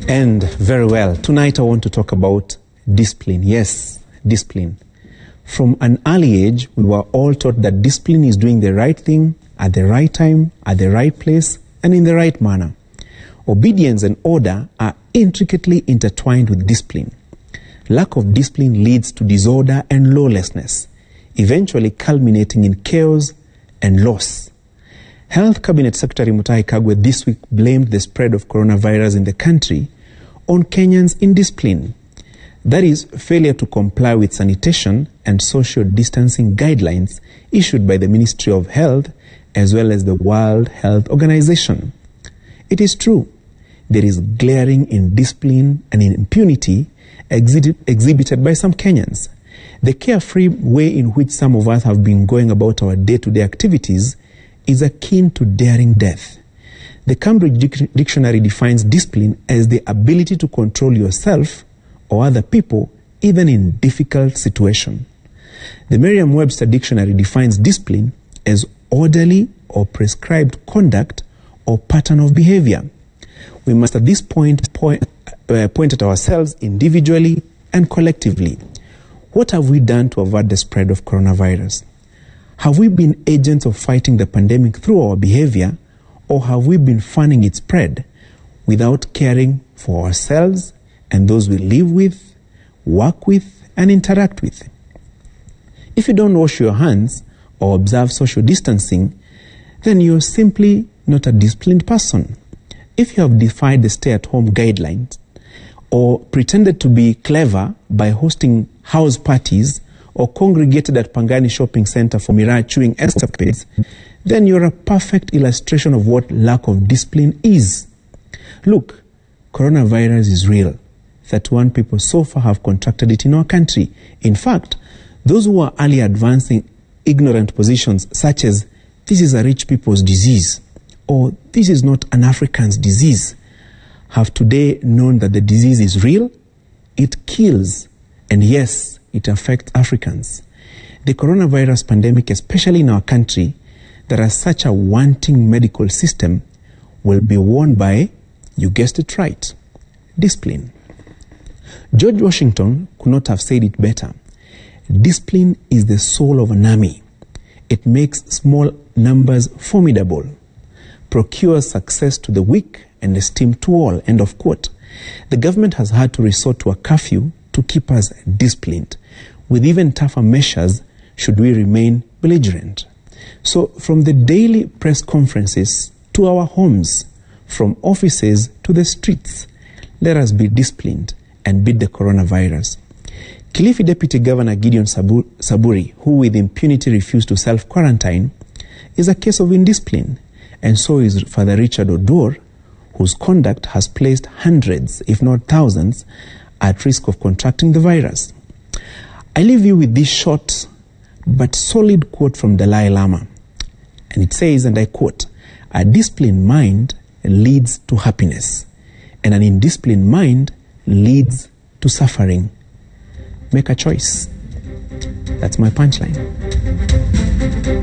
And very well, tonight I want to talk about discipline. Yes, discipline. From an early age, we were all taught that discipline is doing the right thing at the right time, at the right place, and in the right manner. Obedience and order are intricately intertwined with discipline. Lack of discipline leads to disorder and lawlessness, eventually culminating in chaos and loss. Health Cabinet Secretary Mutahi Kagwe this week blamed the spread of coronavirus in the country on Kenyans' indiscipline. That is, failure to comply with sanitation and social distancing guidelines issued by the Ministry of Health as well as the World Health Organization. It is true, there is glaring indiscipline and impunity exhibited by some Kenyans. The carefree way in which some of us have been going about our day-to-day activities is akin to daring death. The Cambridge Dictionary defines discipline as the ability to control yourself or other people even in difficult situations. The Merriam-Webster Dictionary defines discipline as orderly or prescribed conduct or pattern of behavior. We must at this point at ourselves individually and collectively. What have we done to avert the spread of coronavirus? Have we been agents of fighting the pandemic through our behavior, or have we been fanning its spread without caring for ourselves and those we live with, work with, and interact with? If you don't wash your hands or observe social distancing, then you're simply not a disciplined person. If you have defied the stay-at-home guidelines or pretended to be clever by hosting house parties or congregated at Pangani Shopping Center for mirror chewing escapades, then you're a perfect illustration of what lack of discipline is. Look, coronavirus is real. 31 people so far have contracted it in our country. In fact, those who are early advancing ignorant positions such as this is a rich people's disease or this is not an African's disease have today known that the disease is real, it kills, and yes, it affects Africans. The coronavirus pandemic, especially in our country, that has such a wanting medical system, will be won by, you guessed it right, discipline. George Washington could not have said it better. Discipline is the soul of an army. It makes small numbers formidable, procures success to the weak and esteem to all, end of quote. The government has had to resort to a curfew to keep us disciplined, with even tougher measures should we remain belligerent. So from the daily press conferences to our homes, from offices to the streets, let us be disciplined and beat the coronavirus. Kilifi Deputy Governor Gideon Saburi, who with impunity refused to self-quarantine, is a case of indiscipline, and so is Father Richard Odor, whose conduct has placed hundreds, if not thousands, at risk of contracting the virus. I leave you with this short but solid quote from Dalai Lama. And it says, and I quote, "A disciplined mind leads to happiness, and an indisciplined mind leads to suffering. Make a choice." That's my punchline.